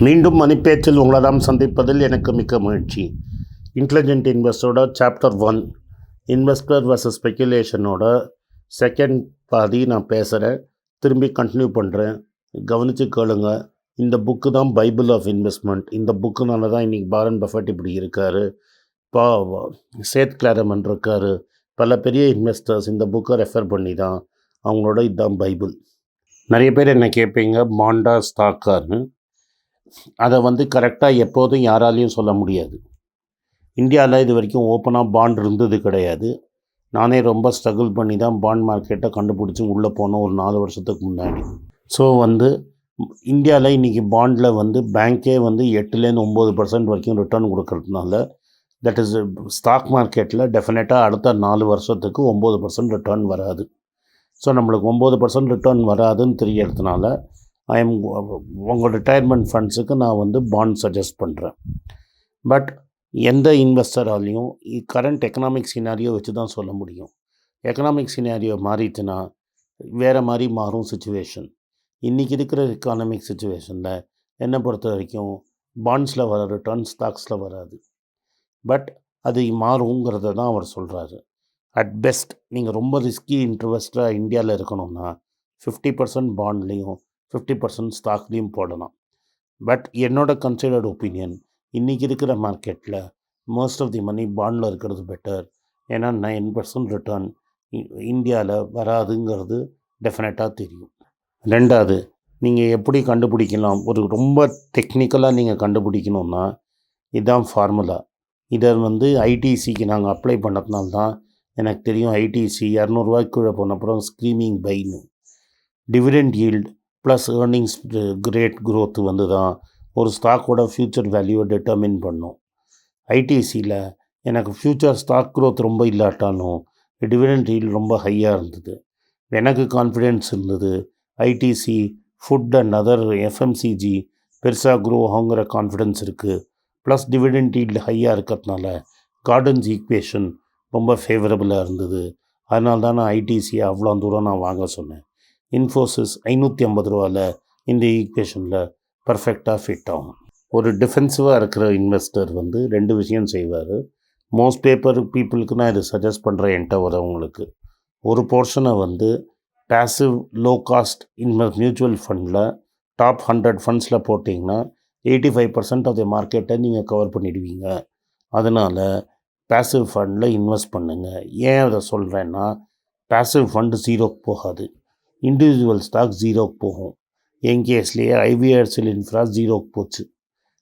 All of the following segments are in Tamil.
மீண்டும் மணிப்பேச்சில் உங்களெல்லாம் சந்திப்பதில் எனக்கு மிக்க மகிழ்ச்சி. இன்டெலிஜென்ட் இன்வெஸ்டரோட சாப்டர் 1 இன்வெஸ்டர் வர்சஸ் ஸ்பெக்குலேஷனோட செகண்ட் பாதி நான் பேசுகிறேன். திரும்பி கண்டினியூ பண்ணுறேன். கவனித்து கேளுங்க. இந்த புக்கு தான் பைபிள் ஆஃப் இன்வெஸ்ட்மெண்ட். இந்த புக்குனால தான் இன்றைக்கி பாரன் பஃபெட் இப்படி இருக்கார், சேத் கிளாரமன் இருக்கார். பல பெரிய இன்வெஸ்டர்ஸ் இந்த புக்கை ரெஃபர் பண்ணி தான் அவங்களோட இதுதான் பைபிள். நிறைய பேர் என்ன கேட்பீங்க, பாண்டா ஸ்டாக்கான்னு. அதை கரெக்டாக எப்போதும் யாராலையும் சொல்ல முடியாது. இந்தியாவில் இது வரைக்கும் ஓப்பனாக பாண்ட் இருந்தது கிடையாது. நானே ரொம்ப ஸ்ட்ரகிள் பண்ணி தான் பாண்ட் மார்க்கெட்டை கண்டுபிடிச்சி உள்ளே போனோம் ஒரு 4 வருஷத்துக்கு முன்னாடி. ஸோ இந்தியாவில் இன்றைக்கி பாண்டில் பேங்க்கே 8லேருந்து 9% வரைக்கும் ரிட்டர்ன் கொடுக்கறதுனால, தட் இஸ் ஸ்டாக் மார்க்கெட்டில் டெஃபினட்டாக அடுத்த 4 வருஷத்துக்கு 9% ரிட்டர்ன் வராது. ஸோ நம்மளுக்கு 9% ரிட்டர்ன் வராதுன்னு தெரியறதுனால உங்கள் ரிட்டையர்மெண்ட் ஃபண்ட்ஸுக்கு நான் பாண்ட் சஜஸ்ட் பண்ணுறேன். பட் எந்த இன்வெஸ்டராலையும் கரண்ட் எக்கனாமிக் சினாரியோ வச்சு தான் சொல்ல முடியும். எக்கனாமிக் சினாரியோ மாறிச்சுன்னா வேறு மாதிரி மாறும் சுச்சுவேஷன். இன்றைக்கி இருக்கிற எக்கானமிக் சுச்சுவேஷனில் என்னை பொறுத்த வரைக்கும் பாண்ட்ஸில் வர ரிட்டர்ன் ஸ்டாக்ஸில் வராது. பட் அது மாறுங்கிறத தான் அவர் சொல்கிறாரு. அட் பெஸ்ட் நீங்கள் ரொம்ப ரிஸ்கி இன்வெஸ்டராக இந்தியாவில் இருக்கணும்னா 50% பாண்ட்லேயும் 50% ஸ்டாக்லேயும் போடலாம். பட் என்னோட கன்சிடர்டு ஒப்பீனியன், இன்றைக்கி இருக்கிற மார்க்கெட்டில் மோஸ்ட் ஆஃப் தி மணி பாண்டில் இருக்கிறது பெட்டர். ஏன்னா 9% ரிட்டர்ன் இந்தியாவில் வராதுங்கிறது டெஃபினட்டாக தெரியும். ரெண்டாவது, நீங்கள் எப்படி கண்டுபிடிக்கலாம், ஒரு ரொம்ப டெக்னிக்கலாக நீங்கள் கண்டுபிடிக்கணுன்னா இதுதான் ஃபார்முலா. இதை ஐடிசிக்கு நாங்கள் அப்ளை பண்ணதுனால தான் எனக்கு தெரியும். ஐடிசி 200 ரூபாய்க்கு கீழே போன அப்புறம் ஸ்க்ரீமிங் பைன்னு dividend yield plus earnings rate growth தான் ஒரு ஸ்டாக்கோட ஃப்யூச்சர் வேல்யூவை டிட்டர்மின் பண்ணும். ஐடிசியில் எனக்கு ஃப்யூச்சர் ஸ்டாக் க்ரோத் ரொம்ப இல்லாட்டாலும் டிவிடெண்ட் ஈல்டு ரொம்ப ஹையாக இருந்தது. எனக்கு கான்ஃபிடென்ஸ் இருந்தது ITC food and other FMCG பெருசாக க்ரோ ஆகுங்கிற கான்ஃபிடென்ஸ் இருக்குது. ப்ளஸ் டிவிடெண்ட் ஈல்டு ஹையாக இருக்கிறதுனால கார்டன்ஸ் ஈக்குவேஷன் ரொம்ப ஃபேவரபுளாக இருந்தது. அதனால தான் நான் ஐடிசியை அவ்வளோ தூரம் நான் வாங்க சொன்னேன். இன்ஃபோசிஸ் 550 ரூபாவில் இந்த ஈக்குவேஷனில் பர்ஃபெக்டாக ஃபிட் ஆகும். ஒரு டிஃபென்சிவாக இருக்கிற இன்வெஸ்டர் 2 விஷயம் செய்வார். மோஸ்ட் பீப்புளுக்கு நான் இதை சஜஸ்ட் பண்ணுறேன். என்கிட்ட வரவங்களுக்கு ஒரு போர்ஷனை பேசிவ் லோ காஸ்ட் மியூச்சுவல் ஃபண்டில் டாப் 100 ஃபண்ட்ஸில் போட்டிங்கன்னா 85% ஆஃப் தி மார்க்கெட்டை நீங்கள் கவர் பண்ணிடுவீங்க. அதனால் பேசிவ் ஃபண்டில் இன்வெஸ்ட் பண்ணுங்கள். ஏன் அதை சொல்கிறேன்னா, பேசிவ் ஃபண்டு ஜீரோக்கு போகாது, இண்டிவிஜுவல் ஸ்டாக் ஜீரோக்கு போகும். என் கேஸ்லேயே ஐவிஆர்சிஎல் இன்ஃப்ரா ஜீரோக்கு போச்சு.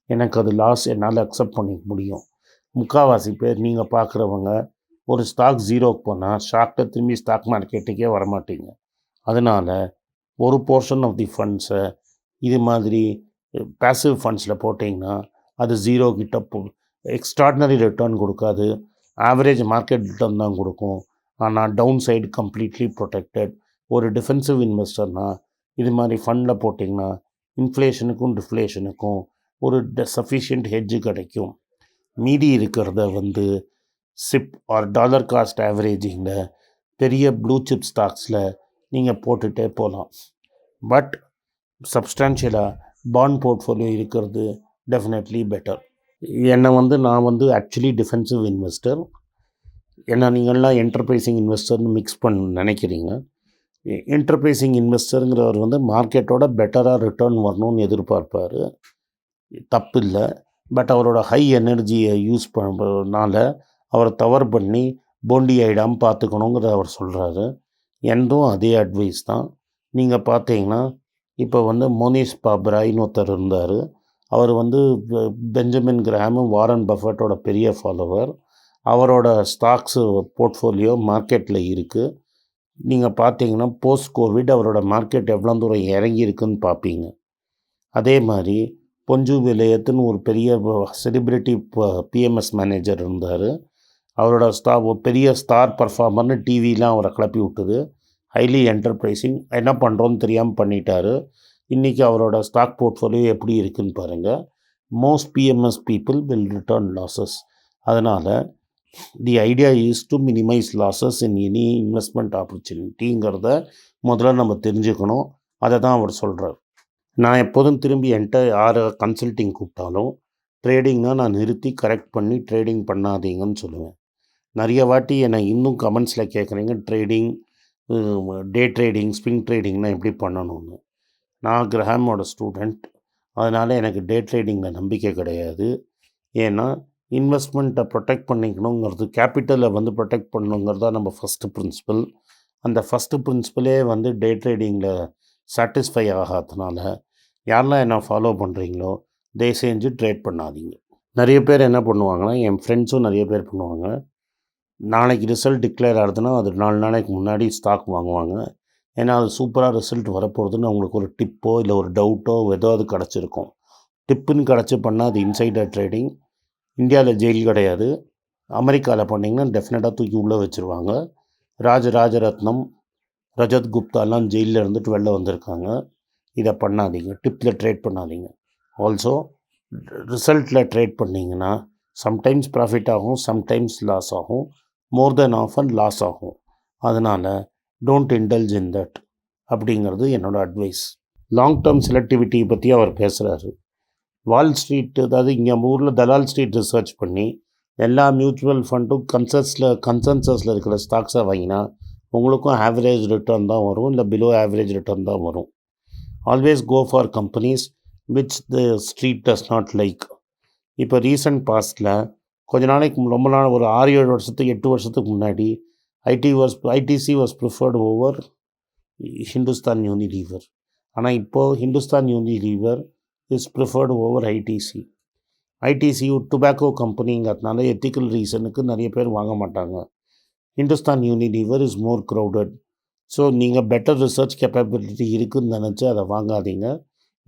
எனக்கு அது லாஸ் என்னால் அக்செப்ட் பண்ணிக்க முடியும். முக்கால்வாசி பேர் நீங்கள் பார்க்குறவங்க ஒரு ஸ்டாக் ஜீரோக்கு போனால் ஷார்ட்டாக திரும்பி ஸ்டாக் மார்க்கெட்டுக்கே வரமாட்டீங்க. அதனால் ஒரு போர்ஷன் ஆஃப் தி ஃபண்ட்ஸை இது மாதிரி பேசிவ் ஃபண்ட்ஸில் போட்டிங்கன்னா அது ஜீரோ கிட்ட எக்ஸ்ட்ராடினரி ரிட்டர்ன் கொடுக்காது, ஆவரேஜ் மார்க்கெட் ரிட்டர்ன் தான் கொடுக்கும். ஆனால் டவுன் சைடு கம்ப்ளீட்லி ப்ரொடெக்டட். ஒரு டிஃபென்சிவ் இன்வெஸ்டர்னால் இது மாதிரி ஃபண்டில் போட்டிங்கன்னா இன்ஃப்ளேஷனுக்கும் டிஃப்ளேஷனுக்கும் ஒரு சஃபிஷியன்ட் ஹெட்ஜு கிடைக்கும். மீதி இருக்கிறத சிப் ஆர் டாலர் காஸ்ட் ஆவரேஜிங்கில் பெரிய ப்ளூ சிப் ஸ்டாக்ஸில் நீங்கள் போட்டுகிட்டே போகலாம். பட் சப்ஸ்டான்ஷியலாக பாண்ட் போர்ட்ஃபோலியோ இருக்கிறது டெஃபினெட்லி பெட்டர். என்னை நான் ஆக்சுவலி டிஃபென்சிவ் இன்வெஸ்டர். ஏன்னா நீங்கள்லாம் என்டர்பிரைசிங் இன்வெஸ்டர்னு மிக்ஸ் பண்ண நினைக்கிறீங்க. என்டர்பிரைசிங் இன்வெஸ்டருங்கிறவர் மார்க்கெட்டோட பெட்டராக ரிட்டர்ன் வரணும்னு எதிர்பார்ப்பார். தப்பு இல்லை. பட் அவரோட ஹை எனர்ஜியை யூஸ் பண்ணுறதுனால அவரை தவறு பண்ணி போண்டி ஆகிடாமல் பார்த்துக்கணுங்கிறத அவர் சொல்கிறாரு. என்றும் அதே அட்வைஸ் தான். நீங்கள் பார்த்தீங்கன்னா இப்போ மோனிஷ் பாப்ராய்னு ஒருத்தர் இருந்தார். அவர் பெஞ்சமின் கிராமும் வாரன் பஃபட்டோட பெரிய ஃபாலோவர். அவரோட ஸ்டாக்ஸு போர்ட்ஃபோலியோ மார்க்கெட்டில் இருக்குது. நீங்கள் பார்த்தீங்கன்னா போஸ்ட் கோவிட் அவரோட மார்க்கெட் எவ்வளோ தூரம் இறங்கியிருக்குன்னு பார்ப்பீங்க. அதே மாதிரி பொஞ்சு விலையத்துன்னு ஒரு பெரிய செலிப்ரிட்டி பிஎம்எஸ் மேனேஜர் இருந்தார். அவரோட பெரிய ஸ்டார் பர்ஃபார்மர்னு டிவிலாம் அவரை கிளப்பி விட்டுது. ஹைலி என்டர்பிரைசிங், என்ன பண்ணுறோன்னு தெரியாமல் பண்ணிட்டார். இன்றைக்கி அவரோட ஸ்டாக் போர்ட்ஃபோலியோ எப்படி இருக்குதுன்னு பாருங்கள். Most PMS people will return losses. அதனால் the idea is to minimise losses in any investment ஆப்பர்ச்சுனிட்டிங்கிறத முதல்ல நம்ம தெரிஞ்சுக்கணும். அதை தான் அவர் சொல்கிறார். நான் எப்போதும் திரும்பி என்கிட்ட யார் கன்சல்ட்டிங் கூப்பிட்டாலும் ட்ரேடிங்னா நான் நிறுத்தி கரெக்ட் பண்ணி ட்ரேடிங் பண்ணாதீங்கன்னு சொல்லுவேன். நிறைய வாட்டி என்னை இன்னும் கமெண்ட்ஸில் கேட்குறீங்க ட்ரேடிங், டே ட்ரேடிங், ஸ்விங் ட்ரேடிங்னால் எப்படி பண்ணணும்னு. நான் கிரஹாமோட ஸ்டூடெண்ட், அதனால் எனக்கு டே ட்ரேடிங்கில் நம்பிக்கை கிடையாது. ஏன்னா இன்வெஸ்ட்மெண்ட்டை ப்ரொடெக்ட் பண்ணிக்கணுங்கிறது, கேபிட்டலை வந்து ப்ரொடெக்ட் பண்ணணுங்கிறது தான் நம்ம ஃபஸ்ட்டு பிரின்சிபல். அந்த ஃபஸ்ட்டு பிரின்சிபலே வந்து டே ட்ரேடிங்கில் சாட்டிஸ்ஃபை ஆகாதனால யாரெல்லாம் என்ன ஃபாலோ பண்ணுறீங்களோ தயவு செஞ்சு ட்ரேட் பண்ணாதீங்க. நிறைய பேர் என்ன பண்ணுவாங்கன்னா, என் ஃப்ரெண்ட்ஸும் நிறைய பேர் பண்ணுவாங்க, நாளைக்கு ரிசல்ட் டிக்ளேர் ஆகுதுன்னா அது 4 நாளைக்கு முன்னாடி ஸ்டாக் வாங்குவாங்க. ஏன்னா அது சூப்பராக ரிசல்ட் வரப்போகுதுன்னு அவங்களுக்கு ஒரு டிப்போ இல்லை ஒரு டவுட்டோ ஏதோ அது கிடச்சிருக்கும். டிப்புன்னு கிடச்சி பண்ணால் அது இன்சைடர் ட்ரேடிங். இந்தியாவில் ஜெயில் கிடையாது. அமெரிக்காவில் பண்ணிங்கன்னா டெஃபினட்டாக தூக்கி உள்ளே வச்சுருவாங்க. ராஜரத்னம், ரஜத் குப்தாலாம் ஜெயிலில் இருந்துட்டு வெளில வந்திருக்காங்க. இதை பண்ணாதீங்க, டிப்பில் ட்ரேட் பண்ணாதீங்க. ஆல்சோ ரிசல்ட்டில் ட்ரேட் பண்ணிங்கன்னா சம்டைம்ஸ் ப்ராஃபிட் ஆகும், சம்டைம்ஸ் லாஸ் ஆகும், மோர் தென் ஆஃபன் லாஸ் ஆகும். அதனால் டோன்ட் இன்டல்ஜ் இன் தட் அப்படிங்கிறது என்னோடய அட்வைஸ். லாங் டேர்ம் செலக்டிவிட்டி பற்றி அவர் பேசுகிறாரு. வால் ஸ்ட்ரீட், அதாவது இங்கே ஊரில் தலால் ஸ்ட்ரீட் ரிசர்ச் பண்ணி எல்லா மியூச்சுவல் ஃபண்டும் கன்சென்சஸில் இருக்கிற ஸ்டாக்ஸை வாங்கினா உங்களுக்கும் ஆவரேஜ் ரிட்டர்ன் தான் வரும், இல்லை பிலோ ஆவரேஜ் ரிட்டர்ன் தான் வரும். Always go for companies which the street does not like. இப்போ ரீசன்ட் பாஸ்டில் கொஞ்ச நாளைக்கு ரொம்ப நாள் ஒரு 6-7 வருஷத்துக்கு 8 வருஷத்துக்கு முன்னாடி ITC was preferred over Hindustan Unilever. ஆனால் இப்போது Hindustan Unilever is preferred over ITC. ITC tobacco கம்பெனிங்கிறதுனால எத்திக்கல் ரீசனுக்கு நிறைய பேர் வாங்க மாட்டாங்க. Hindustan Unilever is more crowded. So நீங்கள் பெட்டர் ரிசர்ச் கேப்பபிலிட்டி இருக்குதுன்னு நினச்சி அதை வாங்காதீங்க.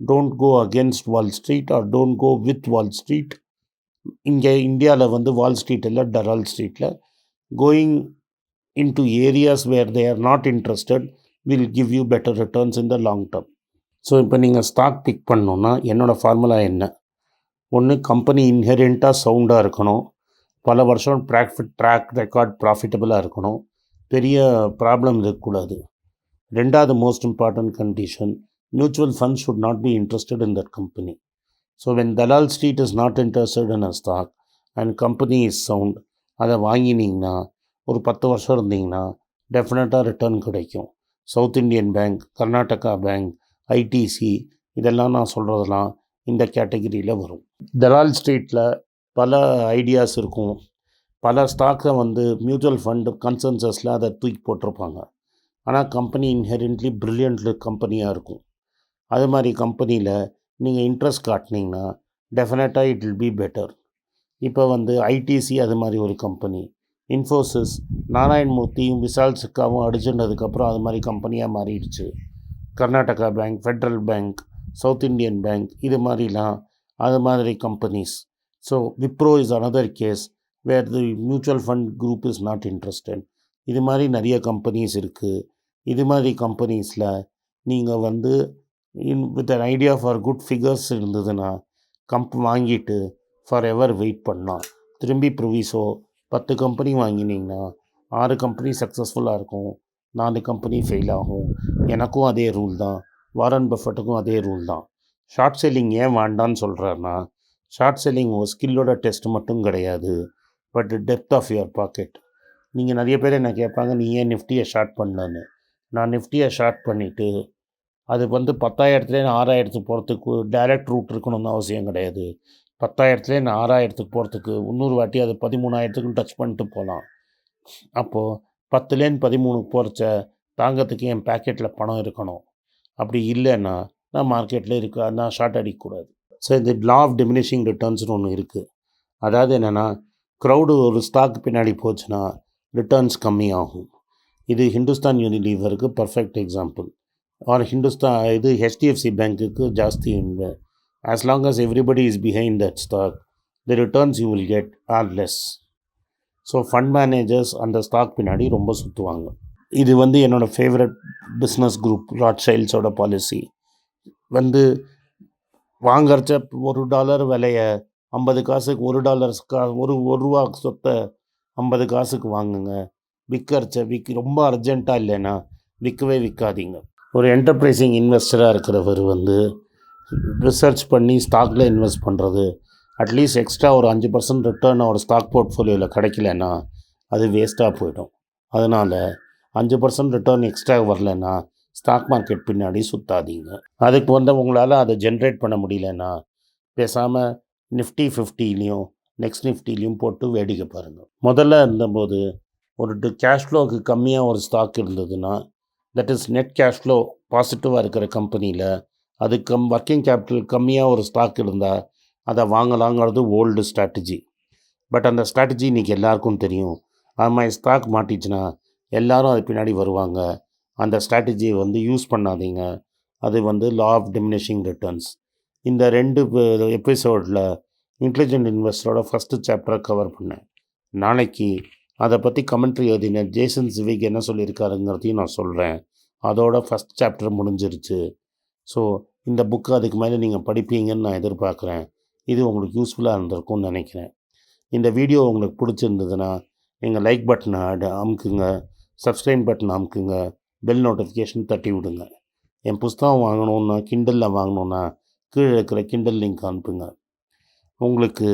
Don't go against Wall Street or don't go with Wall Street. இங்கே இந்தியாவில் வந்து வால் ஸ்ட்ரீட் இல்லை, டலால் ஸ்ட்ரீட்டில் going into areas where they are not interested will give you better returns in the long term. So இப்போ நீங்கள் ஸ்டாக் பிக் பண்ணணுன்னா என்னோடய ஃபார்முலா என்ன? ஒன்று, கம்பெனி இன்ஹெரண்ட்டாக சவுண்டாக இருக்கணும், பல வருஷம் ட்ராக் ரெக்கார்ட் ப்ராஃபிட்டபுளாக இருக்கணும், பெரிய ப்ராப்ளம் இருக்கக்கூடாது. ரெண்டாவது most important condition, mutual funds should not be interested in that company. So when Dalal street is not interested in a stock and company is sound, அதை வாங்கினீங்கன்னா ஒரு 10 வருஷம் இருந்தீங்கன்னா டெஃபினட்டாக ரிட்டர்ன் கிடைக்கும். South Indian bank, Karnataka bank, ITC, இதெல்லாம் நான் சொல்கிறதெல்லாம் இந்த கேட்டகிரியில் வரும். தலால் ஸ்ட்ரீட்டில் பல ஐடியாஸ் இருக்கும், பல ஸ்டாக்கை வந்து மியூச்சுவல் ஃபண்டு கன்சென்சஸில் அதை தூக்கி போட்டிருப்பாங்க. ஆனால் கம்பெனி இன்ஹெரண்ட்லி ப்ரில்லியன்ட் கம்பெனியாக இருக்கும். அது மாதிரி கம்பெனியில் நீங்கள் இன்ட்ரெஸ்ட் காட்டினீங்கன்னா டெஃபினட்டாக இட் வில் பி பெட்டர். இப்போ வந்து ஐடிசி அது மாதிரி ஒரு கம்பெனி, இன்ஃபோசிஸ் நாராயணமூர்த்தியும் விஷால் சிக்காவும் அடிச்சுட்டதுக்கப்புறம் அது மாதிரி கம்பெனியாக மாறிடுச்சு. Karnataka bank, federal bank, south Indian bank, இது மாதிரிலாம் அது மாதிரி companies. So Wipro is another case where the mutual fund group is not interested. இது மாதிரி நிறைய கம்பெனிஸ் இருக்குது. இது மாதிரி கம்பெனிஸில் நீங்கள் வந்து with an idea for good figures இருந்ததுன்னா வாங்கிட்டு ஃபார் எவர் வெயிட் பண்ணலாம். திரும்பி ப்ரொவிஸோ 10 கம்பெனி வாங்கினீங்கன்னா 6 கம்பெனி சக்ஸஸ்ஃபுல்லாக இருக்கும், 4 கம்பெனி ஃபெயில் ஆகும். எனக்கும் அதே ரூல் தான், வாரன் பஃபட்டுக்கும் அதே ரூல் தான். ஷார்ட் செல்லிங் ஏன் வேண்டான்னு சொல்கிறாருன்னா, ஷார்ட் செல்லிங் ஒரு ஸ்கில்லோட டெஸ்ட் மட்டும் கிடையாது, but depth of your pocket. நீங்கள் நிறைய பேர் என்ன கேட்பாங்க, நீ ஏன் நிஃப்டியை ஷார்ட் பண்ணலன்னு. நான் நிஃப்டியை ஷார்ட் பண்ணிவிட்டு அது வந்து 10,000 6,000 போகிறதுக்கு டைரக்ட் ரூட் இருக்கணும்னு அவசியம் கிடையாது. 10,000 6,000 போகிறதுக்கு 300 வாட்டி அது 13,000 டச் பண்ணிட்டு போகலாம். அப்போது 10 13 போகிறச்ச தாங்கிறதுக்கு என் பேக்கெட்டில் பணம் இருக்கணும். அப்படி இல்லைன்னா நான் மார்க்கெட்டில் நான் ஷார்ட் அடிக்கக்கூடாது. ஸோ இந்த லா ஆஃப் டிமினிஷிங் ரிட்டர்ன்ஸ்னு ஒன்று இருக்குது. அதாவது என்னென்னா, க்ரௌடு ஒரு ஸ்டாக் பின்னாடி போச்சுன்னா ரிட்டர்ன்ஸ் கம்மியாகும். இது ஹிந்துஸ்தான் யூனிலீவருக்கு பர்ஃபெக்ட் எக்ஸாம்பிள். ஆர் இது HDFC பேங்க்குக்கு ஜாஸ்தி இல்லை. As long as everybody is behind that stock, the returns you will get are less. So fund managers அந்த ஸ்டாக் பின்னாடி ரொம்ப சுற்றுவாங்க. இது வந்து என்னோடய ஃபேவரட் பிஸ்னஸ் குரூப் ராட்சைல்ட்ஸோட பாலிசி. வந்து வாங்கறச்ச $1 விலையை 50 காசுக்கு, $1 சொத்தை 50 காசுக்கு வாங்குங்க. விற்கறச்ச ரொம்ப அர்ஜென்ட்டாக இல்லைன்னா விற்கவே விற்காதீங்க. ஒரு என்டர்பிரைசிங் இன்வெஸ்டராக இருக்கிறவர் வந்து ரிசர்ச் பண்ணி ஸ்டாக்கில் இன்வெஸ்ட் பண்ணுறது, அட்லீஸ்ட் எக்ஸ்ட்ரா ஒரு 5% ரிட்டர்ன் ஒரு ஸ்டாக் போர்ட்ஃபோலியோவில் கிடைக்கலன்னா அது வேஸ்ட்டாக போயிடும். அதனால் 5% ரிட்டர்ன் எக்ஸ்ட்ரா வரலன்னா ஸ்டாக் மார்க்கெட் பின்னாடி சுற்றாதீங்க. அதுக்கு உங்களால் அதை ஜென்ரேட் பண்ண முடியலன்னா பேசாமல் நிஃப்டி 50லேயும் நெக்ஸ்ட் நிஃப்டிலையும் போட்டு வேடிக்கை பாருங்கள். முதல்ல இருந்தபோது ஒரு கேஷ் ஃப்ளோவுக்கு கம்மியாக ஒரு ஸ்டாக் இருந்ததுன்னா, that is net cash flow பாசிட்டிவாக இருக்கிற கம்பெனியில் அது ஒர்க்கிங் கேபிட்டல் கம்மியாக ஒரு ஸ்டாக் இருந்தால் அதை வாங்கலாங்கிறது ஓல்டு ஸ்ட்ராட்டஜி. பட் அந்த ஸ்ட்ராட்டஜி இன்றைக்கி எல்லாருக்கும் தெரியும். அது மாதிரி ஸ்டாக் மாட்டிச்சுன்னா எல்லோரும் அது பின்னாடி வருவாங்க. அந்த ஸ்ட்ராட்டஜியை யூஸ் பண்ணாதீங்க. அது லா ஆஃப் டிமினிஷிங் ரிட்டர்ன்ஸ். இந்த 2 எபிசோடில் இன்டெலிஜென்ட் இன்வெஸ்டரோட ஃபஸ்ட்டு சாப்டரை கவர் பண்ணேன். நாளைக்கு அதை பற்றி கமெண்ட்ரி எழுதின ஜேசன் சிவிக் என்ன சொல்லியிருக்காருங்கிறதையும் நான் சொல்கிறேன். அதோட ஃபஸ்ட் சாப்டர் முடிஞ்சிருச்சு. ஸோ இந்த புக்கு அதுக்கு மேலே நீங்கள் படிப்பீங்கன்னு நான் எதிர்பார்க்குறேன். இது உங்களுக்கு யூஸ்ஃபுல்லாக இருந்திருக்கும்னு நினைக்கிறேன். இந்த வீடியோ உங்களுக்கு பிடிச்சிருந்ததுன்னா எங்கள் லைக் பட்டனை அமுக்குங்க, சப்ஸ்கிரைப் பட்டன் அமுக்குங்க, பெல் நோட்டிஃபிகேஷன் தட்டி விடுங்க. என் புஸ்தகம் வாங்கணுன்னா, கிண்டலில் வாங்கணுன்னா கீழே இருக்கிற கிண்டல் லிங்க் அனுப்புங்க. உங்களுக்கு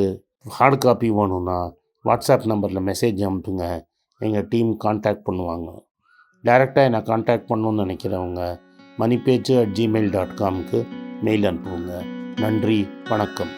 ஹார்ட் காப்பி வேணும்னா வாட்ஸ்அப் நம்பரில் மெசேஜ் அனுப்புங்க. எங்கள் டீம் கான்டாக்ட் பண்ணுவாங்க. டைரெக்டாக என்னை கான்டாக்ட் பண்ணணுன்னு நினைக்கிறவங்க moneypage@gmail.comக்கு மெயில் அனுப்புங்க. நன்றி, வணக்கம்.